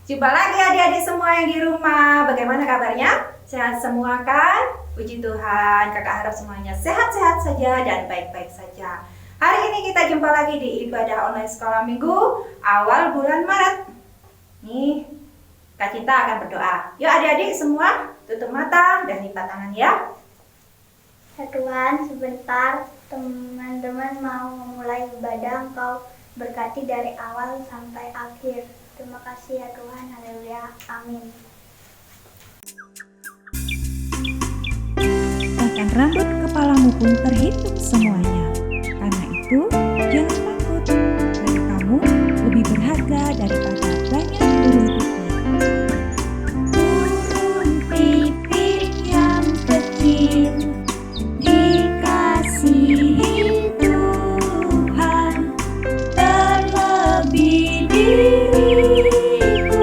Jumpa lagi adik-adik semua yang di rumah. Bagaimana kabarnya? Sehat semua kan? Puji Tuhan, kakak harap semuanya sehat-sehat saja dan baik-baik saja. Hari ini kita jumpa lagi di ibadah online sekolah minggu awal bulan Maret. Nih, Kak Cinta akan berdoa. Yuk adik-adik semua tutup mata dan lipat tangan ya. Ya Tuhan, sebentar teman-teman mau memulai ibadah, Engkau berkati dari awal sampai akhir. Terima kasih ya Tuhan, haleluya, amin. Bahkan rambut kepalamu pun terhitung semuanya. Karena itu, jangan takut, karena kamu lebih berharga daripada banyak burung pipit. Burung pipit yang kecil, dikasihi Tuhan, terlebih diriku,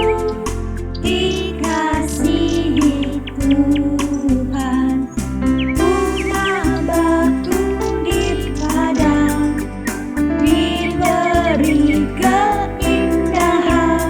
dikasihi Tuhan. Bunga bakung di padang, diberi keindahan,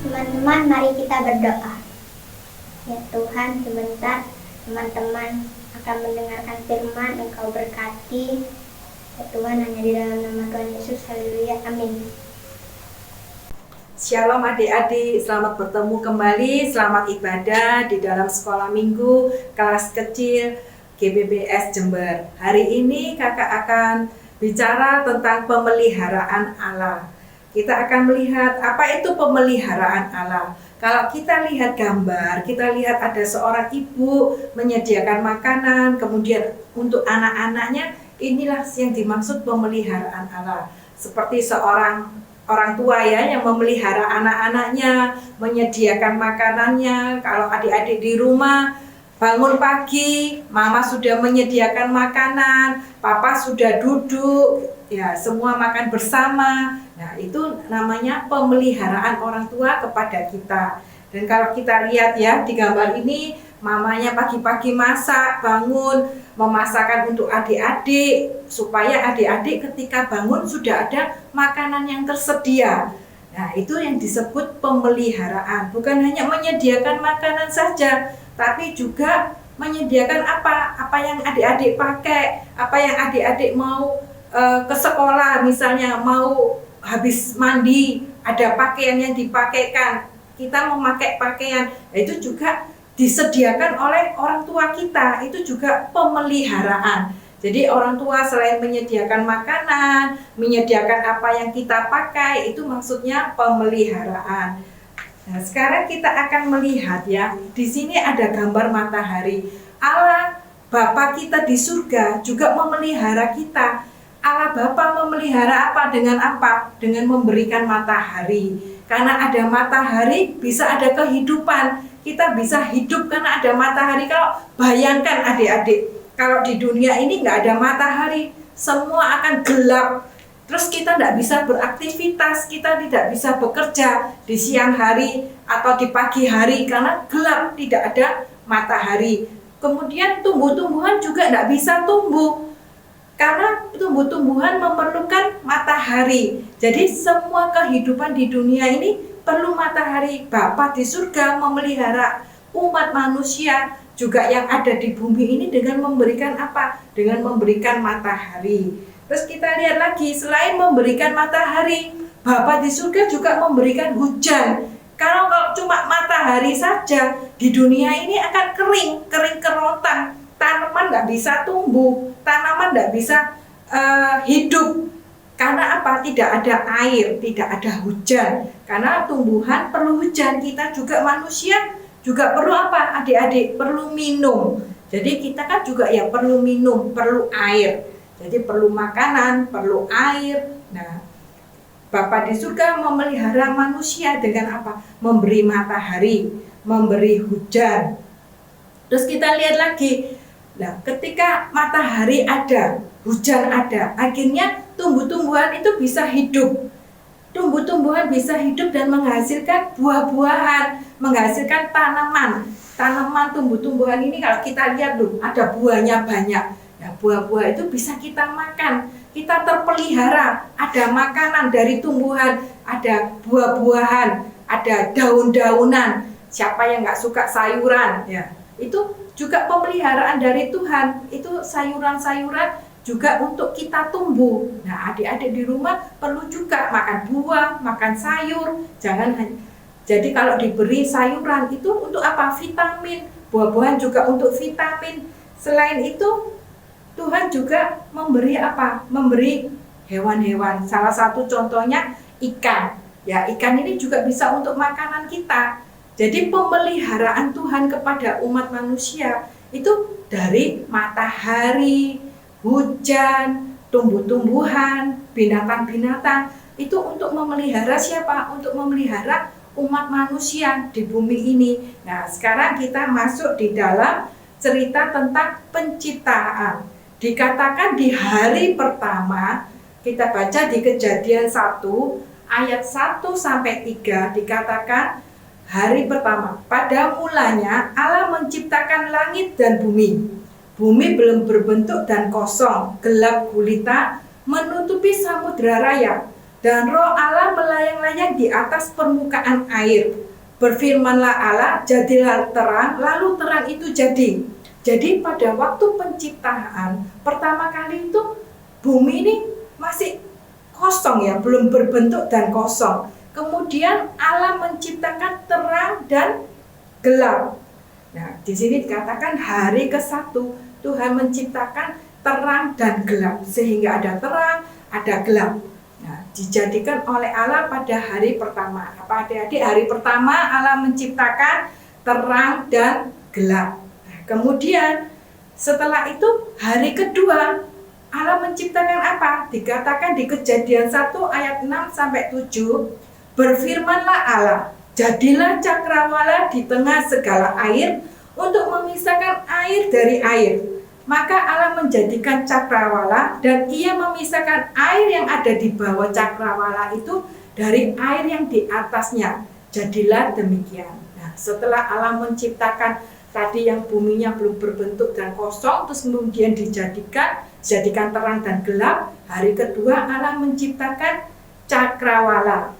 Teman-teman, mari kita berdoa. Ya Tuhan, sebentar teman-teman akan mendengarkan firman, Engkau berkati. Ya Tuhan, hanya di dalam nama Tuhan Yesus, haleluya, amin. Shalom adik-adik, selamat bertemu kembali, selamat ibadah di dalam sekolah minggu kelas kecil GBBS Jember. Hari ini kakak akan bicara tentang pemeliharaan Allah. Kita akan melihat apa itu pemeliharaan Allah. Kalau kita lihat gambar, kita lihat ada seorang ibu menyediakan makanan, kemudian untuk anak-anaknya, inilah yang dimaksud pemeliharaan Allah. Seperti seorang orang tua ya yang memelihara anak-anaknya, menyediakan makanannya. Kalau adik-adik di rumah bangun pagi, mama sudah menyediakan makanan, papa sudah duduk, ya semua makan bersama. Nah, itu namanya pemeliharaan orang tua kepada kita. Dan kalau kita lihat ya di gambar ini, mamanya pagi-pagi masak, bangun, memasakkan untuk adik-adik supaya adik-adik ketika bangun sudah ada makanan yang tersedia. Nah, itu yang disebut pemeliharaan. Bukan hanya menyediakan makanan saja, tapi juga menyediakan apa yang adik-adik pakai, apa yang adik-adik mau ke sekolah, misalnya mau habis mandi, ada pakaian yang dipakaikan, kita memakai pakaian, itu juga disediakan oleh orang tua kita, itu juga pemeliharaan. Jadi orang tua selain menyediakan makanan, menyediakan apa yang kita pakai, itu maksudnya pemeliharaan. Nah, sekarang kita akan melihat ya, di sini ada gambar matahari. Allah Bapa kita di surga juga memelihara kita. Allah Bapa memelihara apa? Dengan apa? Dengan memberikan matahari. Karena ada matahari bisa ada kehidupan. Kita bisa hidup karena ada matahari. Kalau bayangkan adik-adik, kalau di dunia ini nggak ada matahari, semua akan gelap. Terus kita tidak bisa beraktivitas, kita tidak bisa bekerja di siang hari atau di pagi hari karena gelap, tidak ada matahari. Kemudian tumbuh-tumbuhan juga tidak bisa tumbuh. Karena tumbuh-tumbuhan memerlukan matahari. Jadi semua kehidupan di dunia ini perlu matahari. Bapa di surga memelihara umat manusia juga yang ada di bumi ini dengan memberikan apa? Dengan memberikan matahari. Terus kita lihat lagi, selain memberikan matahari, Bapa di surga juga memberikan hujan. Kalau cuma matahari saja, di dunia ini akan kering kerontang. Tanaman nggak bisa tumbuh, tanaman nggak bisa hidup. Karena apa? Tidak ada air, tidak ada hujan. Karena tumbuhan perlu hujan, kita juga manusia juga perlu apa? Adik-adik, perlu minum. Jadi kita kan juga ya perlu minum, perlu air. Jadi perlu makanan, perlu air. Nah, Bapa di surga memelihara manusia dengan apa? Memberi matahari, memberi hujan. Terus kita lihat lagi. Nah, ketika matahari ada, hujan ada, akhirnya tumbuh-tumbuhan itu bisa hidup. Tumbuh-tumbuhan bisa hidup dan menghasilkan buah-buahan, menghasilkan tanaman. Tanaman tumbuh-tumbuhan ini kalau kita lihat loh, ada buahnya banyak. Nah, buah-buah itu bisa kita makan. Kita terpelihara, ada makanan dari tumbuhan, ada buah-buahan, ada daun-daunan. Siapa yang nggak suka sayuran? Ya, itu juga pemeliharaan dari Tuhan. Itu sayuran-sayuran juga untuk kita tumbuh. Nah, adik-adik di rumah perlu juga makan buah, makan sayur. Jadi kalau diberi sayuran itu untuk apa? Vitamin. Buah-buahan juga untuk vitamin. Selain itu, Tuhan juga memberi apa? Memberi hewan-hewan. Salah satu contohnya ikan. Ya, ikan ini juga bisa untuk makanan kita. Jadi pemeliharaan Tuhan kepada umat manusia itu dari matahari, hujan, tumbuh-tumbuhan, binatang-binatang. Itu untuk memelihara siapa? Untuk memelihara umat manusia di bumi ini. Nah, sekarang kita masuk di dalam cerita tentang penciptaan. Dikatakan di hari pertama, kita baca di Kejadian 1 ayat 1-3 dikatakan hari pertama, pada mulanya Allah menciptakan langit dan bumi. Bumi belum berbentuk dan kosong, gelap gulita menutupi samudra raya. dan roh Allah melayang-layang di atas permukaan air. Berfirmanlah Allah, jadilah terang, lalu terang itu jadi. Jadi pada waktu penciptaan pertama kali itu bumi ini masih kosong ya, belum berbentuk dan kosong. Kemudian Allah menciptakan terang dan gelap. Nah, di sini dikatakan hari ke-1 Tuhan menciptakan terang dan gelap, sehingga ada terang, ada gelap. Nah, dijadikan oleh Allah pada hari pertama. Apa adik-adik? Hari pertama Allah menciptakan terang dan gelap. Nah, kemudian setelah itu hari kedua Allah menciptakan apa? Dikatakan di Kejadian 1 ayat 6 sampai 7, berfirmanlah Allah, jadilah cakrawala di tengah segala air untuk memisahkan air dari air. Maka Allah menjadikan cakrawala dan ia memisahkan air yang ada di bawah cakrawala itu dari air yang di atasnya. Jadilah demikian. Nah, setelah Allah menciptakan tadi yang buminya belum berbentuk dan kosong, terus kemudian dijadikan terang dan gelap, hari kedua Allah menciptakan cakrawala.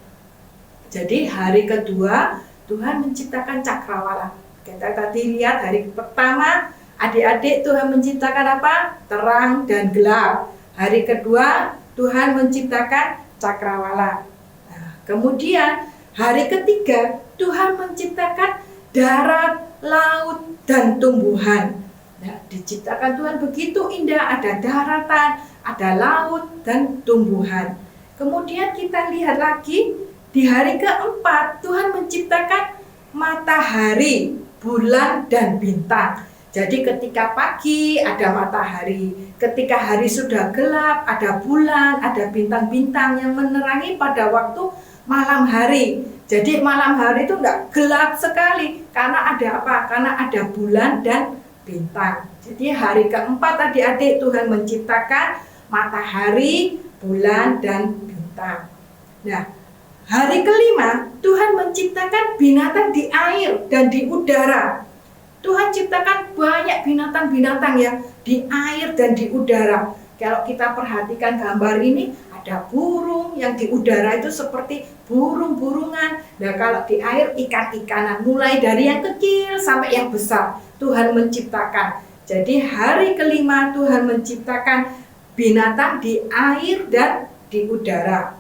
Jadi hari kedua Tuhan menciptakan cakrawala. Kita tadi lihat hari pertama adik-adik Tuhan menciptakan apa? Terang dan gelap. Hari kedua Tuhan menciptakan cakrawala. Nah, kemudian hari ketiga Tuhan menciptakan darat, laut, dan tumbuhan. Nah, diciptakan Tuhan begitu indah, ada daratan, ada laut, dan tumbuhan. Kemudian kita lihat lagi di hari keempat Tuhan menciptakan matahari, bulan, dan bintang. Jadi ketika pagi ada matahari, ketika hari sudah gelap ada bulan, ada bintang-bintang yang menerangi pada waktu malam hari. Jadi malam hari itu enggak gelap sekali karena ada apa? Karena ada bulan dan bintang. Jadi hari keempat adik-adik Tuhan menciptakan matahari, bulan, dan bintang. Nah, hari kelima Tuhan menciptakan binatang di air dan di udara. Tuhan ciptakan banyak binatang-binatang ya di air dan di udara. Kalau kita perhatikan gambar ini, ada burung yang di udara itu seperti burung-burungan. Nah, kalau di air ikan-ikanan, mulai dari yang kecil sampai yang besar Tuhan menciptakan. Jadi hari kelima Tuhan menciptakan binatang di air dan di udara.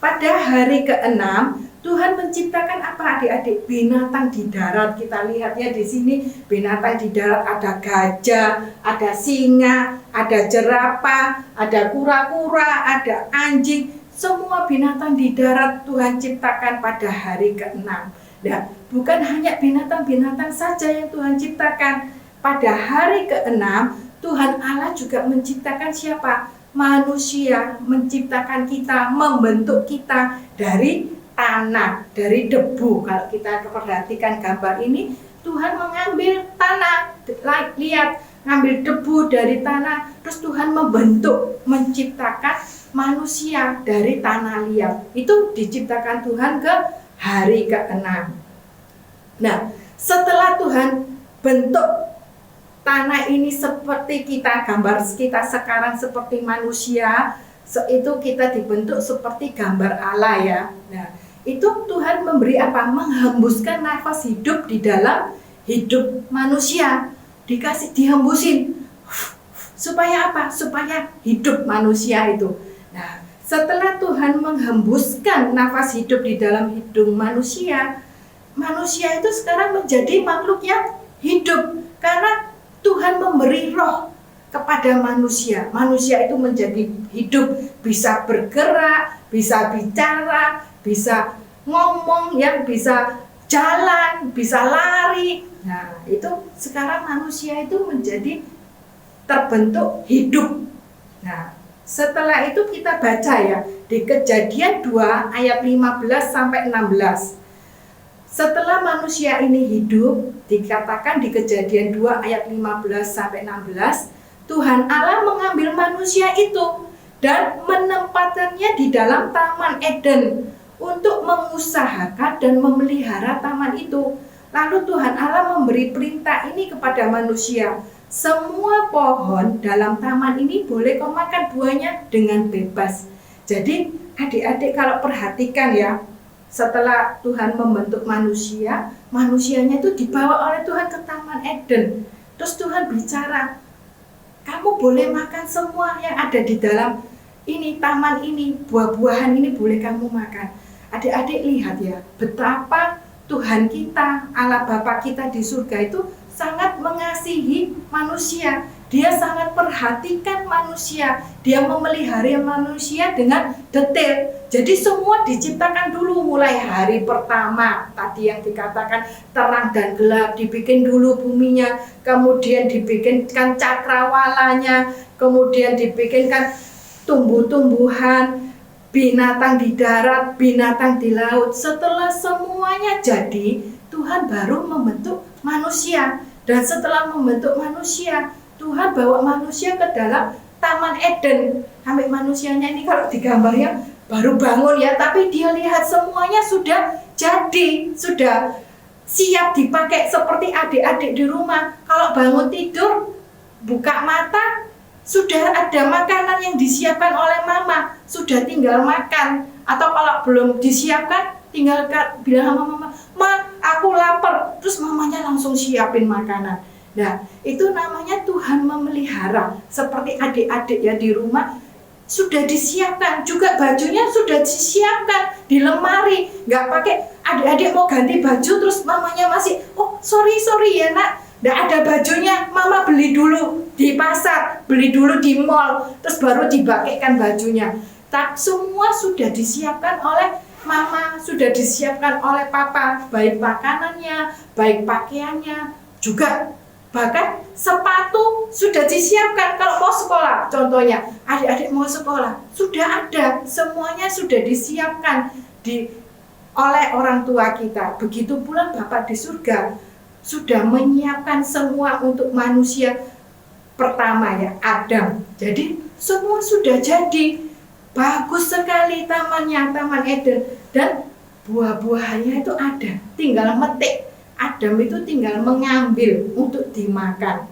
Pada hari keenam Tuhan menciptakan apa adik-adik? Binatang di darat. Kita lihatnya di sini binatang di darat, ada gajah, ada singa, ada jerapah, ada kura-kura, ada anjing. Semua binatang di darat Tuhan ciptakan pada hari keenam. Nah, bukan hanya binatang-binatang saja yang Tuhan ciptakan. Pada hari keenam Tuhan Allah juga menciptakan siapa? Manusia, menciptakan kita, membentuk kita dari tanah, dari debu. Kalau kita perhatikan gambar ini, Tuhan mengambil tanah, lihat, ngambil debu dari tanah, terus Tuhan membentuk, menciptakan manusia dari tanah liat. Itu diciptakan Tuhan ke hari ke-6. Nah, setelah Tuhan bentuk tanah ini seperti kita, gambar kita sekarang seperti manusia, itu kita dibentuk seperti gambar Allah ya. Nah, itu Tuhan memberi apa? Menghembuskan nafas hidup di dalam hidup manusia. Dihembusin. Supaya apa? Supaya hidup manusia itu. Nah, setelah Tuhan menghembuskan nafas hidup di dalam hidup manusia, manusia itu sekarang menjadi makhluk yang hidup. Karena Tuhan memberi roh kepada manusia. Manusia itu menjadi hidup, bisa bergerak, bisa bicara, bisa ngomong, yang bisa jalan, bisa lari. Nah, itu sekarang manusia itu menjadi terbentuk hidup. Nah, setelah itu kita baca ya di Kejadian 2 ayat 15 sampai 16. Setelah manusia ini hidup, dikatakan di Kejadian 2 ayat 15 sampai 16, Tuhan Allah mengambil manusia itu dan menempatkannya di dalam Taman Eden untuk mengusahakan dan memelihara taman itu. Lalu Tuhan Allah memberi perintah ini kepada manusia. Semua pohon dalam taman ini boleh kau makan buahnya dengan bebas. Jadi adik-adik kalau perhatikan ya, setelah Tuhan membentuk manusia, manusianya itu dibawa oleh Tuhan ke Taman Eden. Terus Tuhan bicara, kamu boleh makan semua yang ada di dalam ini, taman ini, buah-buahan ini boleh kamu makan. Adik-adik lihat ya, betapa Tuhan kita, Allah Bapa kita di surga itu sangat mengasihi manusia. Dia sangat perhatikan manusia. Dia memelihara manusia dengan detail. Jadi semua diciptakan dulu mulai hari pertama. Tadi yang dikatakan terang dan gelap, dibikin dulu buminya, kemudian dibikinkan cakrawalanya, kemudian dibikinkan tumbuh-tumbuhan, binatang di darat, binatang di laut. Setelah semuanya jadi, Tuhan baru membentuk manusia. Dan setelah membentuk manusia, Tuhan bawa manusia ke dalam Taman Eden. Sampai manusianya ini kalau digambarnya baru bangun ya, tapi dia lihat semuanya sudah jadi, sudah siap dipakai seperti adik-adik di rumah. Kalau bangun tidur, buka mata, sudah ada makanan yang disiapkan oleh mama, sudah tinggal makan. Atau kalau belum disiapkan, tinggal bilang sama mama, "Ma, aku lapar." Terus mamanya langsung siapin makanan. Nah, itu namanya Tuhan memelihara. Seperti adik-adik ya di rumah, sudah disiapkan. Juga bajunya sudah disiapkan di lemari. Nggak pakai adik-adik mau ganti baju, terus mamanya masih, "Oh, sorry ya nak, nggak ada bajunya, mama beli dulu di pasar, beli dulu di mall, terus baru dipakaikan bajunya." Semua sudah disiapkan oleh mama, sudah disiapkan oleh papa, baik makanannya, baik pakaiannya, juga bahkan sepatu sudah disiapkan kalau mau sekolah. Contohnya, adik-adik mau sekolah, sudah ada, semuanya sudah disiapkan oleh orang tua kita. Begitu pula Bapa di surga sudah menyiapkan semua untuk manusia pertama ya, Adam. Jadi semua sudah jadi. Bagus sekali tamannya, Taman Eden. Dan buah-buahannya itu ada, tinggal metik. Adam itu tinggal mengambil untuk dimakan.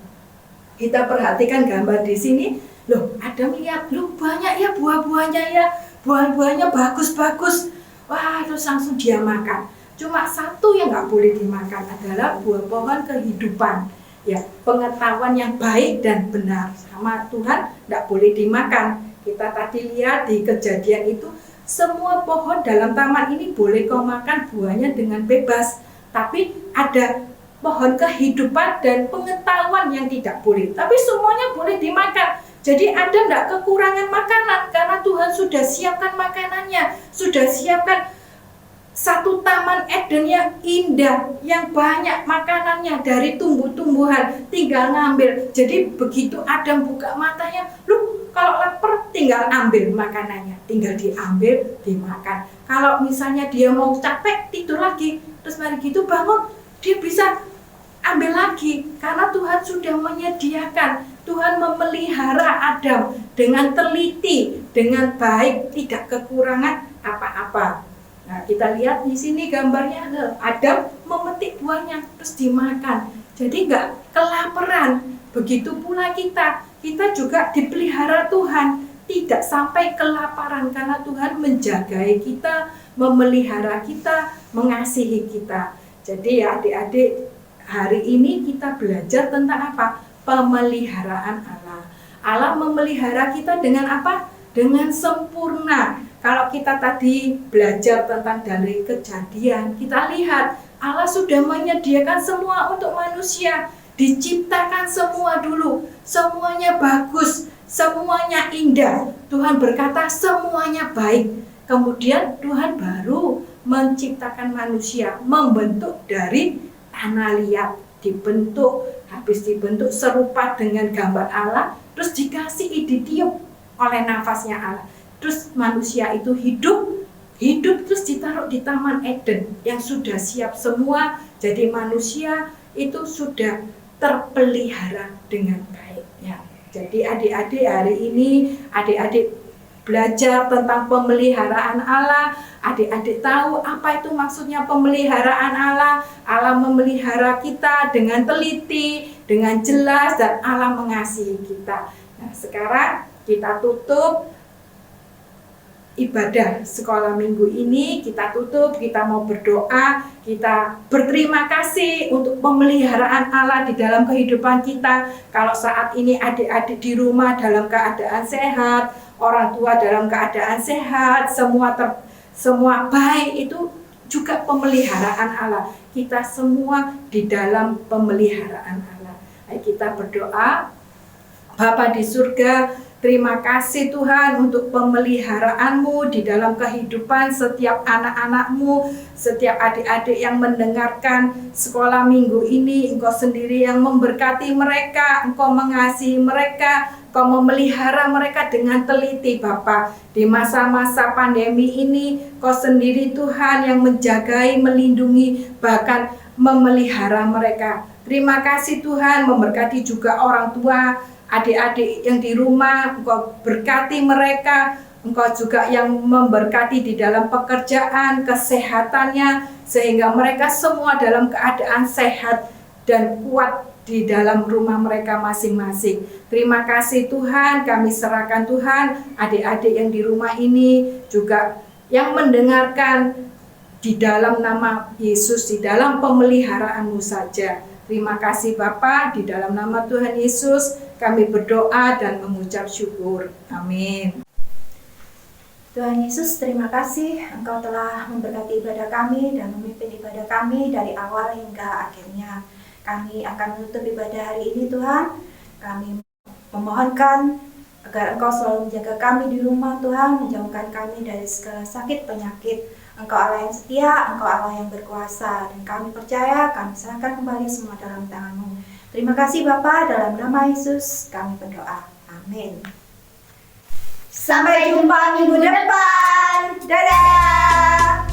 Kita perhatikan gambar di sini. Loh, Adam lihat, loh banyak ya buah-buahnya ya. Buah-buahnya bagus-bagus. Wah, terus langsung dia makan. Cuma satu yang nggak boleh dimakan adalah buah pohon kehidupan. Ya, pengetahuan yang baik dan benar sama Tuhan nggak boleh dimakan. Kita tadi lihat di Kejadian itu, semua pohon dalam taman ini boleh kau makan buahnya dengan bebas. Tapi ada pohon kehidupan dan pengetahuan yang tidak boleh. Tapi semuanya boleh dimakan. Jadi ada tidak kekurangan makanan karena Tuhan sudah siapkan makanannya. Sudah siapkan satu Taman Eden yang indah, yang banyak makanannya dari tumbuh-tumbuhan. Tinggal ngambil. Jadi begitu Adam buka matanya, loh kalau lapar tinggal ambil makanannya. Tinggal diambil, dimakan. Kalau misalnya dia mau capek, tidur lagi. Terus mari gitu bangun, dia bisa ambil lagi. Karena Tuhan sudah menyediakan. Tuhan memelihara Adam dengan teliti, dengan baik, tidak kekurangan apa-apa. Nah, kita lihat di sini gambarnya, Adam memetik buahnya, terus dimakan. Jadi nggak kelaparan. Begitu pula kita juga dipelihara Tuhan. Tidak sampai kelaparan karena Tuhan menjagai kita, memelihara kita, mengasihi kita. Jadi ya adik-adik, hari ini kita belajar tentang apa? Pemeliharaan Allah. Allah memelihara kita dengan apa? Dengan sempurna. Kalau kita tadi belajar tentang dari Kejadian, kita lihat Allah sudah menyediakan semua untuk manusia. Diciptakan semua dulu, semuanya bagus, semuanya indah. Tuhan berkata semuanya baik. Kemudian Tuhan baru menciptakan manusia, membentuk dari tanah liat, dibentuk, habis dibentuk serupa dengan gambar Allah, terus dikasih ditiup oleh nafasnya Allah. Terus manusia itu hidup terus ditaruh di Taman Eden yang sudah siap semua. Jadi manusia itu sudah terpelihara dengan baik ya. Jadi adik-adik hari ini, adik-adik belajar tentang pemeliharaan Allah. Adik-adik tahu apa itu maksudnya pemeliharaan Allah. Allah memelihara kita dengan teliti, dengan jelas, dan Allah mengasihi kita. Nah, sekarang kita tutup ibadah sekolah minggu ini kita tutup, kita mau berdoa, kita berterima kasih untuk pemeliharaan Allah di dalam kehidupan kita. Kalau saat ini adik-adik di rumah dalam keadaan sehat, orang tua dalam keadaan sehat, semua baik, itu juga pemeliharaan Allah. Kita semua di dalam pemeliharaan Allah. Ayo kita berdoa. Bapa di surga, terima kasih Tuhan untuk pemeliharaanmu di dalam kehidupan setiap anak-anakmu, setiap adik-adik yang mendengarkan sekolah minggu ini. Engkau sendiri yang memberkati mereka, Engkau mengasihi mereka, Engkau memelihara mereka dengan teliti Bapa. Di masa-masa pandemi ini, Engkau sendiri Tuhan yang menjagai, melindungi, bahkan memelihara mereka. Terima kasih Tuhan, memberkati juga orang tua, adik-adik yang di rumah, Engkau berkati mereka, Engkau juga yang memberkati di dalam pekerjaan, kesehatannya, sehingga mereka semua dalam keadaan sehat dan kuat di dalam rumah mereka masing-masing. Terima kasih Tuhan, kami serahkan Tuhan, adik-adik yang di rumah ini juga yang mendengarkan di dalam nama Yesus, di dalam pemeliharaan-Mu saja. Terima kasih Bapa, di dalam nama Tuhan Yesus kami berdoa dan mengucap syukur. Amin. Tuhan Yesus, terima kasih Engkau telah memberkati ibadah kami dan memimpin ibadah kami dari awal hingga akhirnya. Kami akan menutup ibadah hari ini Tuhan. Kami memohonkan agar Engkau selalu menjaga kami di rumah Tuhan, menjauhkan kami dari segala sakit penyakit. Engkau Allah yang setia, Engkau Allah yang berkuasa, dan kami percaya, kami serahkan kembali semua dalam tangan-Mu. Terima kasih Bapa, dalam nama Yesus kami berdoa. Amin. Sampai jumpa minggu depan. Dadah.